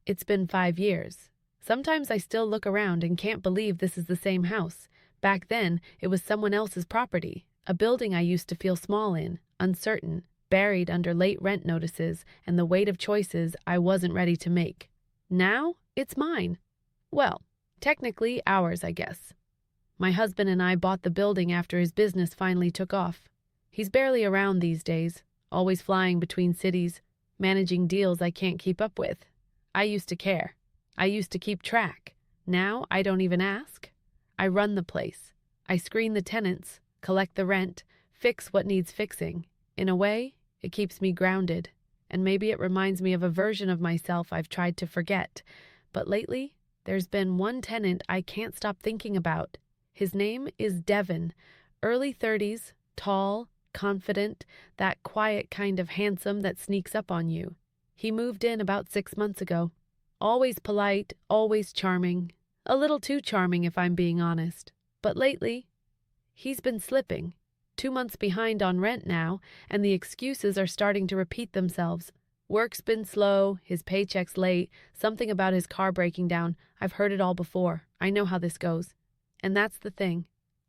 It's been 5 years. Sometimes I still look around and can't believe this is the same house. Back then, it was someone else's property, a building I used to feel small in, uncertain, buried under late rent notices and the weight of choices I wasn't ready to make. Now, it's mine. Well, technically ours, I guess. My husband and I bought the building after his business finally took off. He's barely around these days, always flying between cities, managing deals I can't keep up with. I used to care. I used to keep track. Now I don't even ask. I run the place. I screen the tenants, collect the rent, fix what needs fixing. In a way, it keeps me grounded, and maybe it reminds me of a version of myself I've tried to forget. But lately, there's been one tenant I can't stop thinking about. His name is Devin, early 30s, tall, confident, that quiet kind of handsome that sneaks up on you. He moved in about 6 months ago. Always polite, always charming. A little too charming if I'm being honest. But lately, he's been slipping. 2 months behind on rent now, and the excuses are starting to repeat themselves. Work's been slow, his paycheck's late, something about his car breaking down. I've heard it all before. I know how this goes. And that's the thing.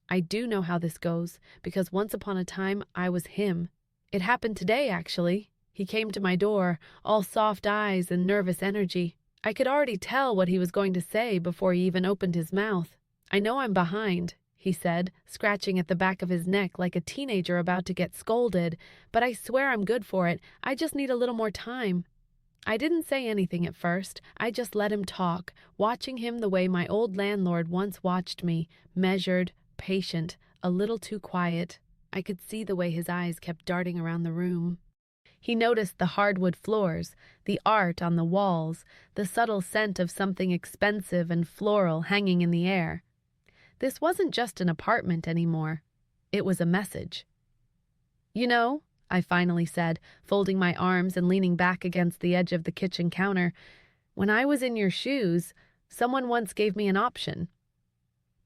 I do know how this goes, because once upon a time, I was him. It happened today, actually. He came to my door, all soft eyes and nervous energy. I could already tell what he was going to say before he even opened his mouth. "I know I'm behind," he said, scratching at the back of his neck like a teenager about to get scolded, "but I swear I'm good for it. I just need a little more time." I didn't say anything at first. I just let him talk, watching him the way my old landlord once watched me, measured, patient, a little too quiet. I could see the way his eyes kept darting around the room. He noticed the hardwood floors, the art on the walls, the subtle scent of something expensive and floral hanging in the air. This wasn't just an apartment anymore. It was a message. "You know," I finally said, folding my arms and leaning back against the edge of the kitchen counter, "when I was in your shoes, someone once gave me an option."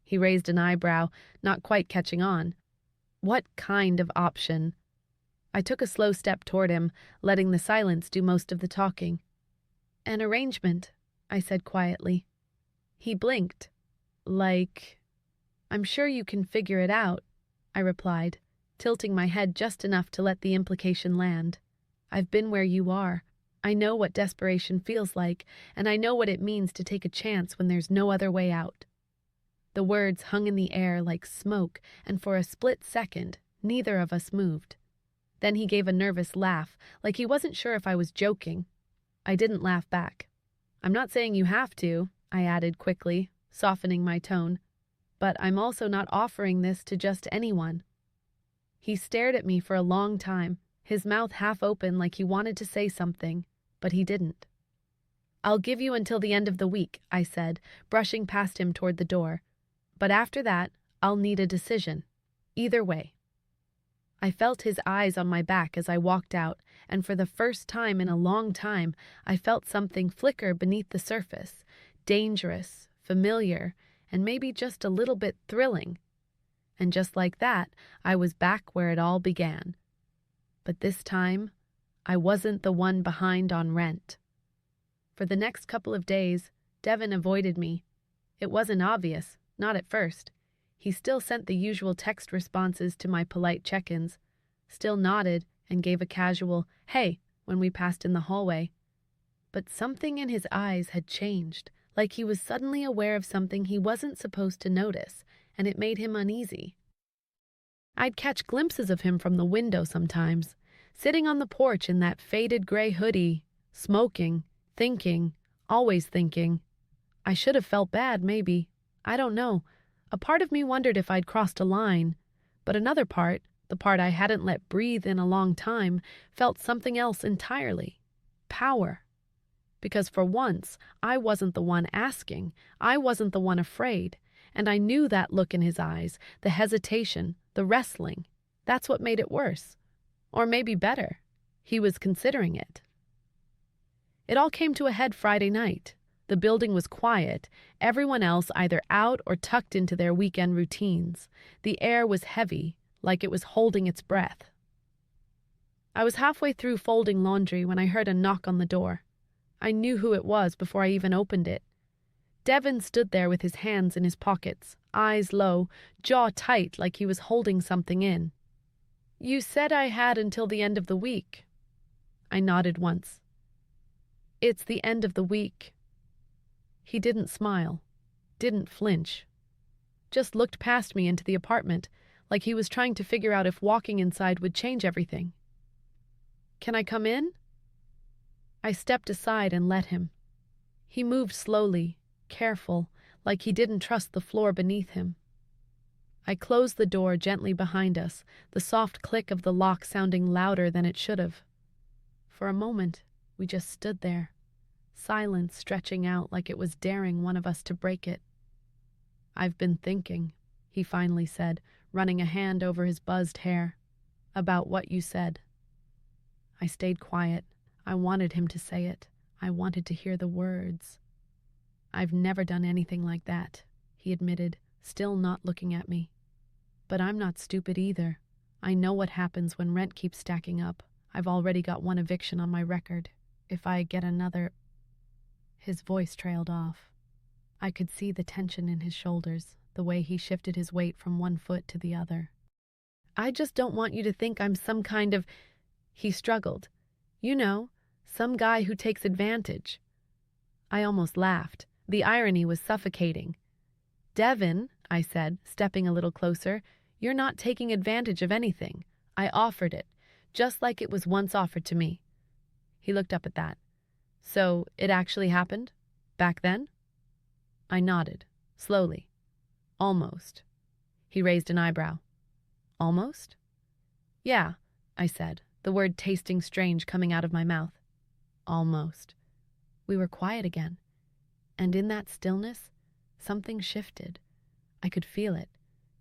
He raised an eyebrow, not quite catching on. "What kind of option?" I took a slow step toward him, letting the silence do most of the talking. "An arrangement," I said quietly. He blinked. "Like, I'm sure you can figure it out," I replied, tilting my head just enough to let the implication land. "I've been where you are. I know what desperation feels like, and I know what it means to take a chance when there's no other way out." The words hung in the air like smoke, and for a split second, neither of us moved. Then he gave a nervous laugh, like he wasn't sure if I was joking. I didn't laugh back. "I'm not saying you have to," I added quickly, softening my tone. "But I'm also not offering this to just anyone." He stared at me for a long time, his mouth half open like he wanted to say something, but he didn't. "I'll give you until the end of the week," I said, brushing past him toward the door. "But after that, I'll need a decision. Either way." I felt his eyes on my back as I walked out, and for the first time in a long time, I felt something flicker beneath the surface, dangerous, familiar, and maybe just a little bit thrilling. And just like that, I was back where it all began. But this time, I wasn't the one behind on rent. For the next couple of days, Devin avoided me. It wasn't obvious, not at first. He still sent the usual text responses to my polite check-ins, still nodded and gave a casual, "Hey," when we passed in the hallway. But something in his eyes had changed, like he was suddenly aware of something he wasn't supposed to notice, and it made him uneasy. I'd catch glimpses of him from the window sometimes, sitting on the porch in that faded gray hoodie, smoking, thinking, always thinking. I should have felt bad, maybe. I don't know. A part of me wondered if I'd crossed a line, but another part, the part I hadn't let breathe in a long time, felt something else entirely. Power. Because for once, I wasn't the one asking. I wasn't the one afraid. And I knew that look in his eyes, the hesitation, the wrestling. That's what made it worse. Or maybe better. He was considering it. It all came to a head Friday night. The building was quiet, everyone else either out or tucked into their weekend routines. The air was heavy, like it was holding its breath. I was halfway through folding laundry when I heard a knock on the door. I knew who it was before I even opened it. Devin stood there with his hands in his pockets, eyes low, jaw tight like he was holding something in. "You said I had until the end of the week." I nodded once. "It's the end of the week." He didn't smile, didn't flinch, just looked past me into the apartment like he was trying to figure out if walking inside would change everything. "Can I come in?" I stepped aside and let him. He moved slowly, careful, like he didn't trust the floor beneath him. I closed the door gently behind us, the soft click of the lock sounding louder than it should have. For a moment, we just stood there, silence stretching out like it was daring one of us to break it. "I've been thinking," he finally said, running a hand over his buzzed hair, "about what you said." I stayed quiet. I wanted him to say it. I wanted to hear the words. "I've never done anything like that," he admitted, still not looking at me. "But I'm not stupid either. I know what happens when rent keeps stacking up. I've already got one eviction on my record. If I get another—" His voice trailed off. I could see the tension in his shoulders, the way he shifted his weight from one foot to the other. "I just don't want you to think I'm some kind of—" He struggled. "You know, some guy who takes advantage." I almost laughed. The irony was suffocating. "Devin," I said, stepping a little closer, "you're not taking advantage of anything. I offered it, just like it was once offered to me." He looked up at that. "So it actually happened? Back then?" I nodded, slowly. "Almost." He raised an eyebrow. "Almost?" "Yeah," I said, the word tasting strange coming out of my mouth. "Almost." We were quiet again. And in that stillness, something shifted. I could feel it,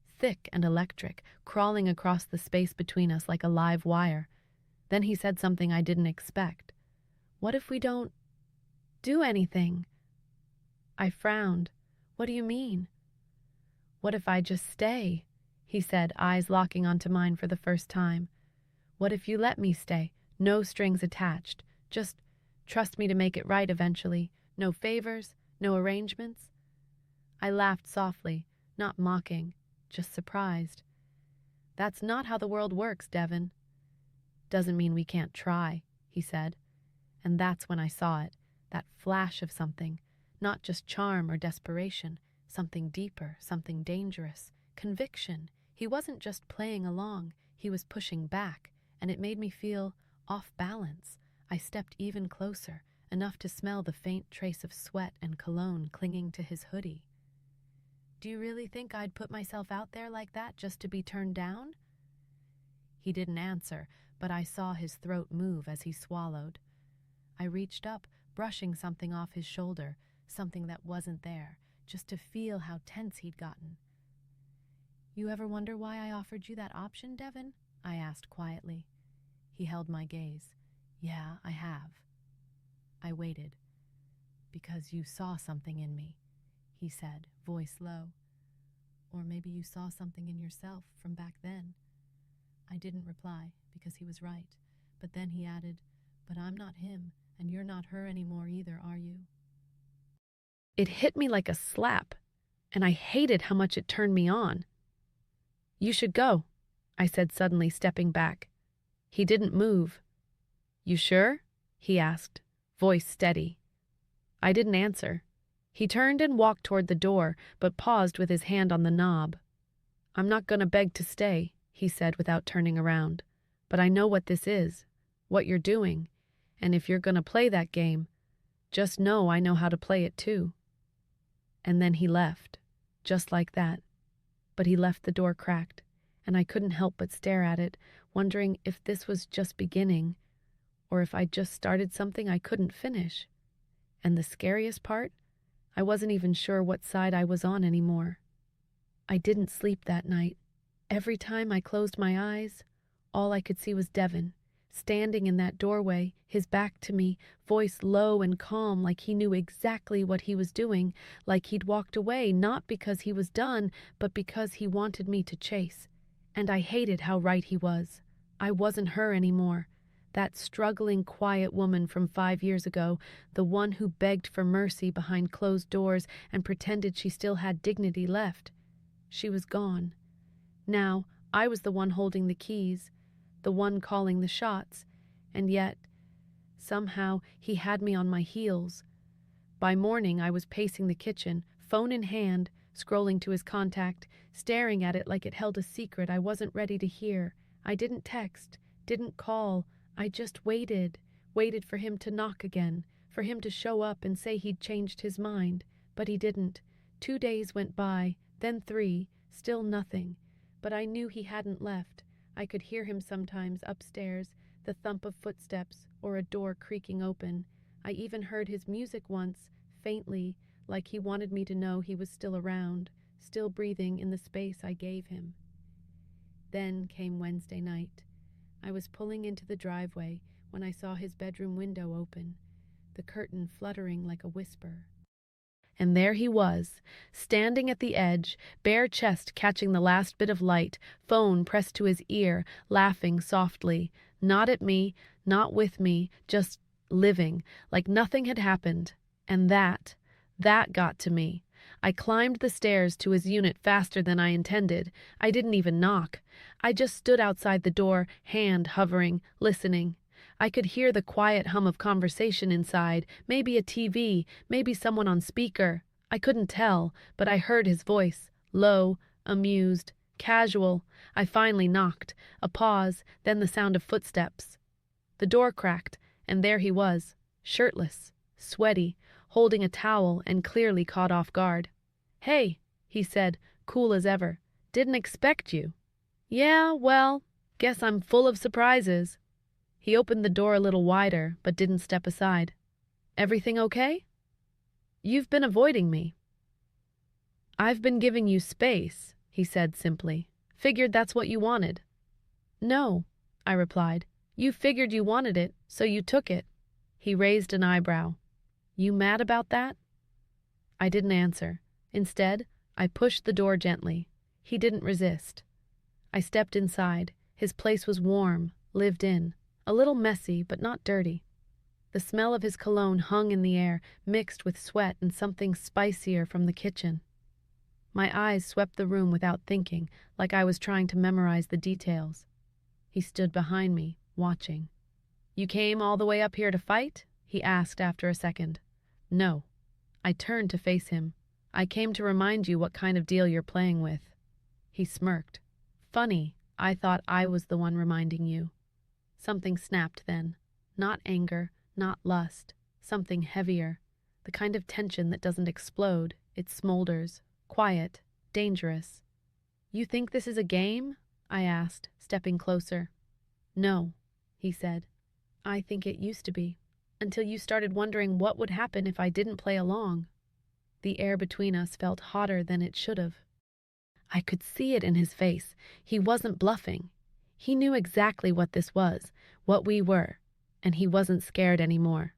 thick and electric, crawling across the space between us like a live wire. Then he said something I didn't expect. "What if we don't do anything?" I frowned. "What do you mean?" "What if I just stay?" he said, eyes locking onto mine for the first time. "What if you let me stay? No strings attached. Just trust me to make it right eventually. No favors, no arrangements." I laughed softly, not mocking, just surprised. "That's not how the world works, Devin." "Doesn't mean we can't try," he said. And that's when I saw it, that flash of something, not just charm or desperation, something deeper, something dangerous, conviction. He wasn't just playing along, he was pushing back, and it made me feel off balance. I stepped even closer, enough to smell the faint trace of sweat and cologne clinging to his hoodie. "Do you really think I'd put myself out there like that just to be turned down?" He didn't answer, but I saw his throat move as he swallowed. I reached up, brushing something off his shoulder, something that wasn't there, just to feel how tense he'd gotten. "You ever wonder why I offered you that option, Devin?" I asked quietly. He held my gaze. "Yeah, I have." I waited. "Because you saw something in me," he said, voice low. "Or maybe you saw something in yourself from back then." I didn't reply, because he was right. But then he added, "But I'm not him, and you're not her anymore either, are you?" It hit me like a slap, and I hated how much it turned me on. "You should go," I said, suddenly stepping back. He didn't move. "You sure?" he asked, voice steady. I didn't answer. He turned and walked toward the door, but paused with his hand on the knob. "I'm not going to beg to stay," he said without turning around. "But I know what this is, what you're doing, and if you're going to play that game, just know I know how to play it too." And then he left, just like that. But he left the door cracked, and I couldn't help but stare at it, wondering if this was just beginning, or if I'd just started something I couldn't finish. And the scariest part, I wasn't even sure what side I was on anymore. I didn't sleep that night. Every time I closed my eyes, all I could see was Devin, standing in that doorway, his back to me, voice low and calm like he knew exactly what he was doing, like he'd walked away not because he was done, but because he wanted me to chase. And I hated how right he was. I wasn't her anymore. That struggling, quiet woman from 5 years ago, the one who begged for mercy behind closed doors and pretended she still had dignity left. She was gone. Now, I was the one holding the keys, the one calling the shots, and yet, somehow, he had me on my heels. By morning, I was pacing the kitchen, phone in hand, scrolling to his contact, staring at it like it held a secret I wasn't ready to hear. I didn't text, didn't call. I just waited for him to knock again, for him to show up and say he'd changed his mind. But he didn't. 2 days went by, then 3, still nothing. But I knew he hadn't left. I could hear him sometimes upstairs, the thump of footsteps or a door creaking open. I even heard his music once, faintly, like he wanted me to know he was still around, still breathing in the space I gave him. Then came Wednesday night. I was pulling into the driveway when I saw his bedroom window open, the curtain fluttering like a whisper. And there he was, standing at the edge, bare chest catching the last bit of light, phone pressed to his ear, laughing softly, not at me, not with me, just living, like nothing had happened. And that got to me. I climbed the stairs to his unit faster than I intended. I didn't even knock. I just stood outside the door, hand hovering, listening. I could hear the quiet hum of conversation inside, maybe a TV, maybe someone on speaker. I couldn't tell, but I heard his voice, low, amused, casual. I finally knocked. A pause, then the sound of footsteps. The door cracked, and there he was, shirtless, sweaty, holding a towel and clearly caught off guard. "Hey," he said, cool as ever. "Didn't expect you." "Yeah, well, guess I'm full of surprises." He opened the door a little wider, but didn't step aside. "Everything okay?" "You've been avoiding me." "I've been giving you space," he said simply. "Figured that's what you wanted." "No," I replied. "You figured you wanted it, so you took it." He raised an eyebrow. "You mad about that?" I didn't answer. Instead, I pushed the door gently. He didn't resist. I stepped inside. His place was warm, lived in, a little messy, but not dirty. The smell of his cologne hung in the air, mixed with sweat and something spicier from the kitchen. My eyes swept the room without thinking, like I was trying to memorize the details. He stood behind me, watching. "You came all the way up here to fight?" he asked after a second. "No." I turned to face him. "I came to remind you what kind of deal you're playing with." He smirked. "Funny, I thought I was the one reminding you." Something snapped then. Not anger, not lust. Something heavier. The kind of tension that doesn't explode, it smolders. Quiet. Dangerous. "You think this is a game?" I asked, stepping closer. "No," he said. "I think it used to be. Until you started wondering what would happen if I didn't play along." The air between us felt hotter than it should have. I could see it in his face. He wasn't bluffing. He knew exactly what this was, what we were, and he wasn't scared anymore.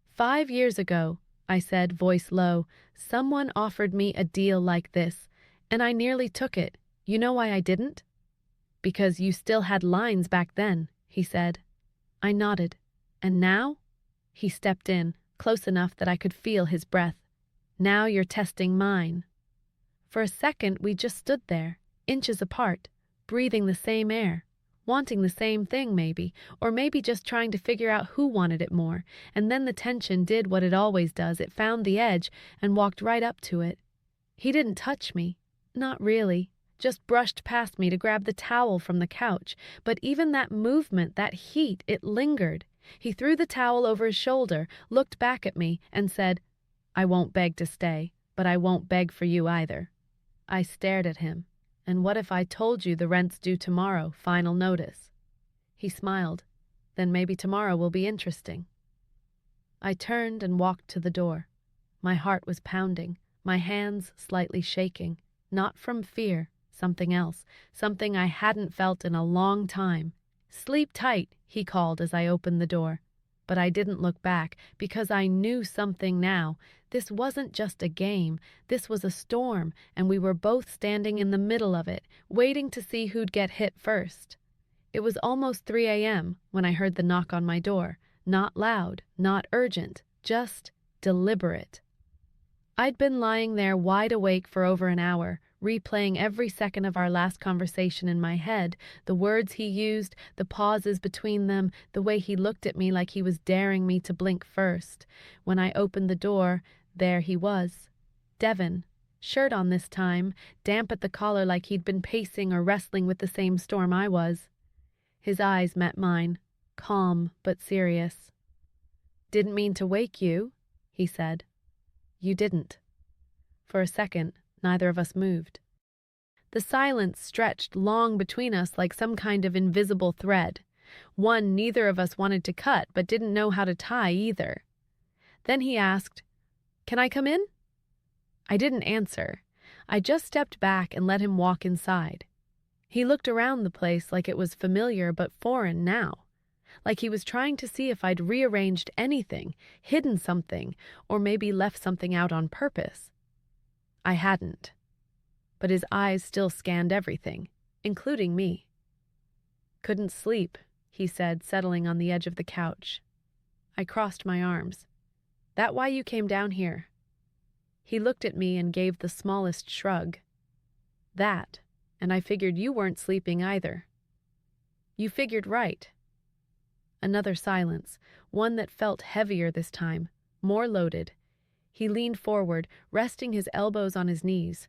5 years ago, I said, voice low, someone offered me a deal like this, and I nearly took it. You know why I didn't? Because you still had lines back then, he said. I nodded. And now? He stepped in, close enough that I could feel his breath. Now you're testing mine. For a second, we just stood there, inches apart, breathing the same air, wanting the same thing maybe, or maybe just trying to figure out who wanted it more, and then the tension did what it always does. It found the edge and walked right up to it. He didn't touch me. Not really. Just brushed past me to grab the towel from the couch. But even that movement, that heat, it lingered. He threw the towel over his shoulder, looked back at me, and said, I won't beg to stay, but I won't beg for you either. I stared at him. And what if I told you the rent's due tomorrow, final notice? He smiled. Then maybe tomorrow will be interesting. I turned and walked to the door. My heart was pounding, my hands slightly shaking, not from fear, something else, something I hadn't felt in a long time. Sleep tight, he called as I opened the door. But I didn't look back, because I knew something now. This wasn't just a game. This was a storm, and we were both standing in the middle of it, waiting to see who'd get hit first. It was almost 3 a.m. when I heard the knock on my door. Not loud, not urgent, just deliberate. I'd been lying there wide awake for over an hour, replaying every second of our last conversation in my head, the words he used, the pauses between them, the way he looked at me like he was daring me to blink first. When I opened the door, there he was. Devon, shirt on this time, damp at the collar like he'd been pacing or wrestling with the same storm I was. His eyes met mine, calm but serious. "Didn't mean to wake you," he said. "You didn't." For a second, neither of us moved. The silence stretched long between us like some kind of invisible thread, one neither of us wanted to cut but didn't know how to tie either. Then he asked, "Can I come in?" I didn't answer. I just stepped back and let him walk inside. He looked around the place like it was familiar but foreign now, like he was trying to see if I'd rearranged anything, hidden something, or maybe left something out on purpose. I hadn't, but his eyes still scanned everything, including me. "Couldn't sleep," he said, settling on the edge of the couch. I crossed my arms. "That why you came down here?" He looked at me and gave the smallest shrug. "That, and I figured you weren't sleeping either." "You figured right." Another silence, one that felt heavier this time, more loaded. He leaned forward, resting his elbows on his knees.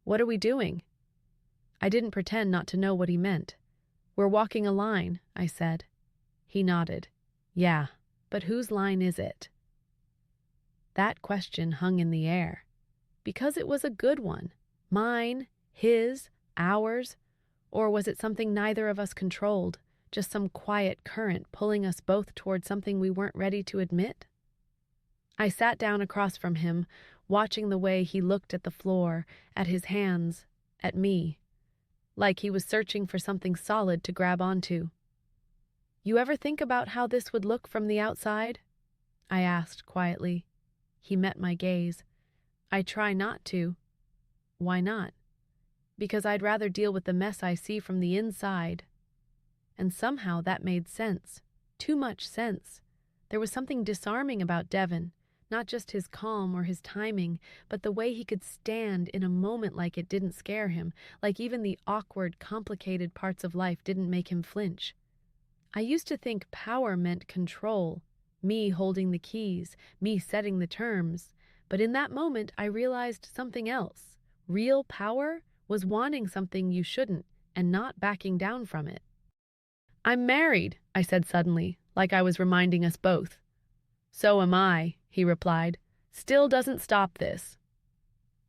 "What are we doing?" I didn't pretend not to know what he meant. "We're walking a line," I said. He nodded. "Yeah, but whose line is it?" That question hung in the air, because it was a good one. Mine, his, ours, or was it something neither of us controlled, just some quiet current pulling us both toward something we weren't ready to admit? I sat down across from him, watching the way he looked at the floor, at his hands, at me, like he was searching for something solid to grab onto. "You ever think about how this would look from the outside?" I asked quietly. He met my gaze. "I try not to." "Why not?" "Because I'd rather deal with the mess I see from the inside." And somehow that made sense. Too much sense. There was something disarming about Devon, not just his calm or his timing, but the way he could stand in a moment like it didn't scare him, like even the awkward, complicated parts of life didn't make him flinch. I used to think power meant control, me holding the keys, me setting the terms, but in that moment I realized something else. Real power was wanting something you shouldn't and not backing down from it. "I'm married," I said suddenly, like I was reminding us both. "So am I," he replied. "Still doesn't stop this."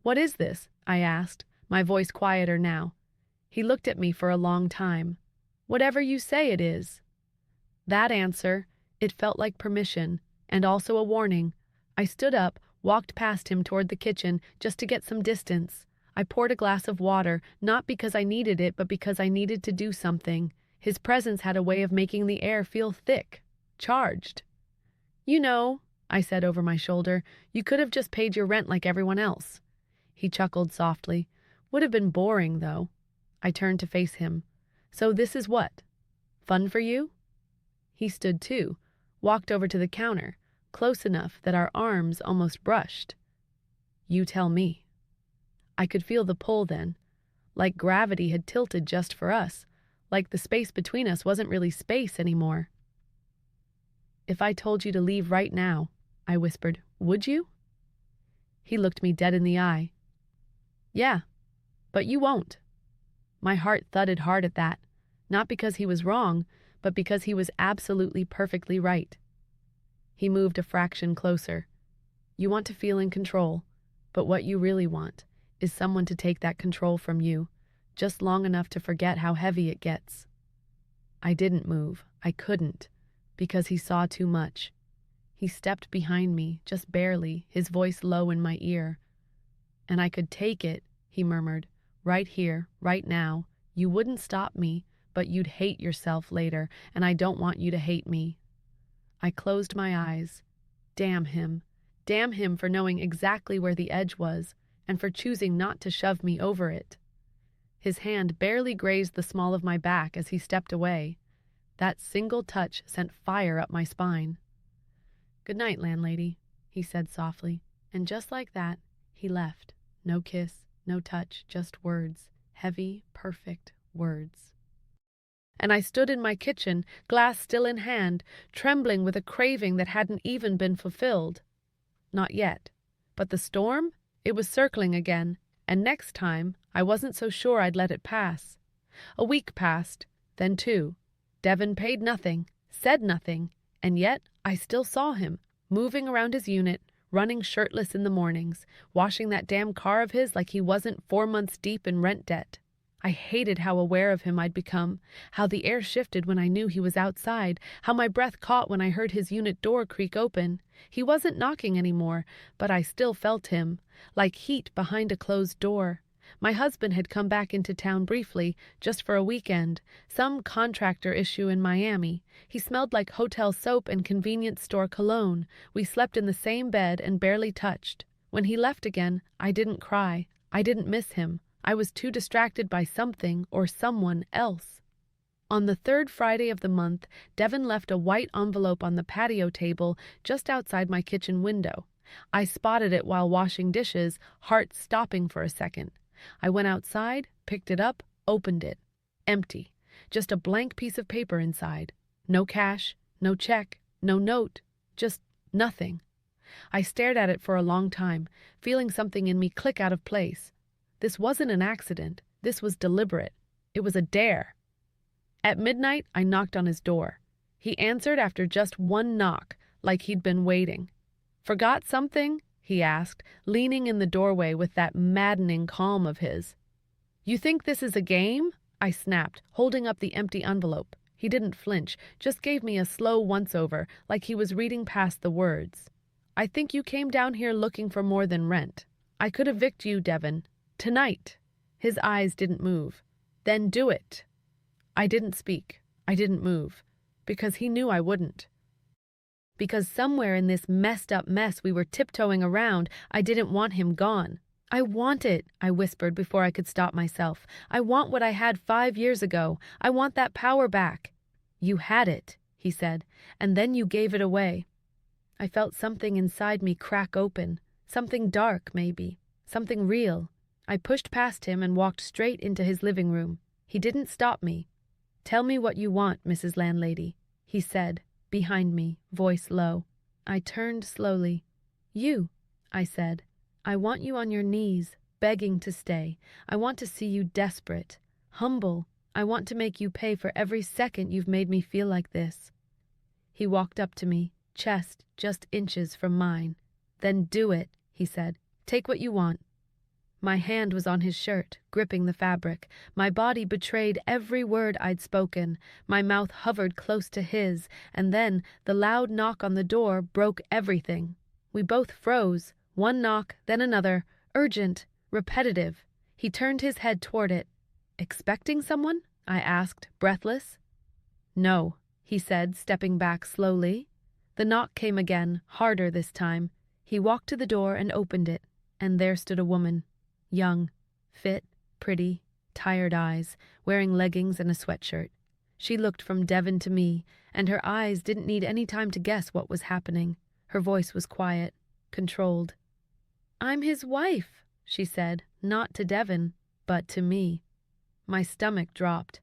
"What is this?" I asked, my voice quieter now. He looked at me for a long time. "Whatever you say it is." That answer, it felt like permission, and also a warning. I stood up, walked past him toward the kitchen, just to get some distance. I poured a glass of water, not because I needed it, but because I needed to do something. His presence had a way of making the air feel thick, charged. "You know," I said over my shoulder, "you could have just paid your rent like everyone else." He chuckled softly. "Would have been boring, though." I turned to face him. "So this is what? Fun for you?" He stood too, walked over to the counter, close enough that our arms almost brushed. "You tell me." I could feel the pull then, like gravity had tilted just for us, like the space between us wasn't really space anymore. "If I told you to leave right now," I whispered, "would you?" He looked me dead in the eye. "Yeah, but you won't." My heart thudded hard at that, not because he was wrong, but because he was absolutely perfectly right. He moved a fraction closer. "You want to feel in control, but what you really want is someone to take that control from you, just long enough to forget how heavy it gets." I didn't move. I couldn't, because he saw too much. He stepped behind me, just barely, his voice low in my ear. "And I could take it," he murmured, "right here, right now. You wouldn't stop me, but you'd hate yourself later, and I don't want you to hate me." I closed my eyes. Damn him. Damn him for knowing exactly where the edge was, and for choosing not to shove me over it. His hand barely grazed the small of my back as he stepped away. That single touch sent fire up my spine. "Good night, landlady," he said softly, and just like that, he left. No kiss, no touch, just words. Heavy, perfect words. And I stood in my kitchen, glass still in hand, trembling with a craving that hadn't even been fulfilled. Not yet. But the storm? It was circling again, and next time I wasn't so sure I'd let it pass. A week passed, then 2. Devon paid nothing, said nothing, and yet I still saw him, moving around his unit, running shirtless in the mornings, washing that damn car of his like he wasn't 4 months deep in rent debt. I hated how aware of him I'd become, how the air shifted when I knew he was outside, how my breath caught when I heard his unit door creak open. He wasn't knocking anymore, but I still felt him, like heat behind a closed door. My husband had come back into town briefly, just for a weekend, some contractor issue in Miami. He smelled like hotel soap and convenience store cologne. We slept in the same bed and barely touched. When he left again, I didn't cry. I didn't miss him. I was too distracted by something or someone else. On the 3rd Friday of the month, Devon left a white envelope on the patio table just outside my kitchen window. I spotted it while washing dishes, heart stopping for a second. I went outside, picked it up, opened it. Empty. Just a blank piece of paper inside. No cash, no check, no note, just nothing. I stared at it for a long time, feeling something in me click out of place. This wasn't an accident. This was deliberate. It was a dare. At midnight, I knocked on his door. He answered after just one knock, like he'd been waiting. "Forgot something?" he asked, leaning in the doorway with that maddening calm of his. "You think this is a game?" I snapped, holding up the empty envelope. He didn't flinch, just gave me a slow once-over, like he was reading past the words. "I think you came down here looking for more than rent. I could evict you, Devon. Tonight." His eyes didn't move. "Then do it." I didn't speak. I didn't move. Because he knew I wouldn't. Because somewhere in this messed up mess we were tiptoeing around, I didn't want him gone. "I want it," I whispered before I could stop myself. "I want what I had 5 years ago. I want that power back." "You had it," he said, "and then you gave it away." I felt something inside me crack open. Something dark, maybe. Something real. I pushed past him and walked straight into his living room. He didn't stop me. "Tell me what you want, Mrs. Landlady," he said, behind me, voice low. I turned slowly. "You," I said. "I want you on your knees, begging to stay. I want to see you desperate, humble. I want to make you pay for every second you've made me feel like this." He walked up to me, chest just inches from mine. "Then do it," he said. "Take what you want." My hand was on his shirt, gripping the fabric. My body betrayed every word I'd spoken. My mouth hovered close to his, and then the loud knock on the door broke everything. We both froze. One knock, then another, urgent, repetitive. He turned his head toward it. "Expecting someone?" I asked, breathless. "No," he said, stepping back slowly. The knock came again, harder this time. He walked to the door and opened it, and there stood a woman. Young, fit, pretty, tired eyes, wearing leggings and a sweatshirt. She looked from Devon to me, and her eyes didn't need any time to guess what was happening. Her voice was quiet, controlled. "I'm his wife," she said, not to Devon, but to me. My stomach dropped.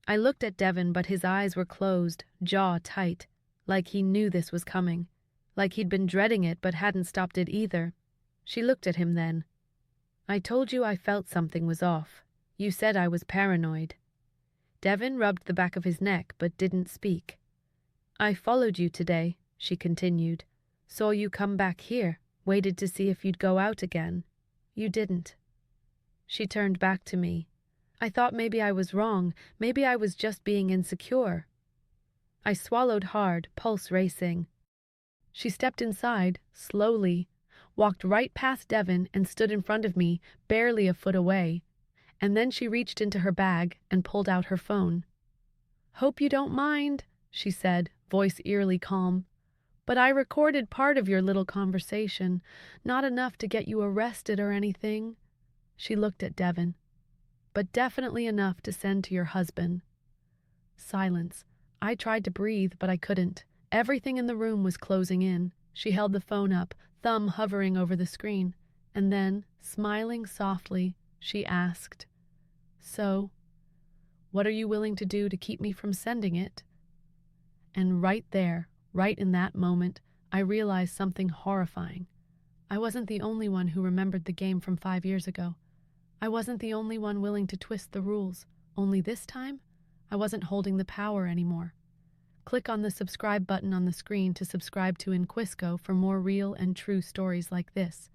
I looked at Devon, but his eyes were closed, jaw tight, like he knew this was coming, like he'd been dreading it but hadn't stopped it either. She looked at him then. "I told you I felt something was off. You said I was paranoid." Devon rubbed the back of his neck but didn't speak. "I followed you today," she continued. "Saw you come back here, waited to see if you'd go out again. You didn't." She turned back to me. I thought maybe I was wrong, maybe I was just being insecure. I swallowed hard, pulse racing. She stepped inside, slowly, walked right past Devon and stood in front of me, barely a foot away. And then she reached into her bag and pulled out her phone. "Hope you don't mind," she said, voice eerily calm. "But I recorded part of your little conversation. Not enough to get you arrested or anything." She looked at Devon. but definitely enough to send to your husband. Silence. I tried to breathe, but I couldn't. Everything in the room was closing in. She held the phone up, thumb hovering over the screen, and then, smiling softly, she asked, "So, what are you willing to do to keep me from sending it?" And right there, right in that moment, I realized something horrifying. I wasn't the only one who remembered the game from 5 years ago. I wasn't the only one willing to twist the rules, only this time, I wasn't holding the power anymore. Click on the subscribe button on the screen to subscribe to Inquisco for more real and true stories like this.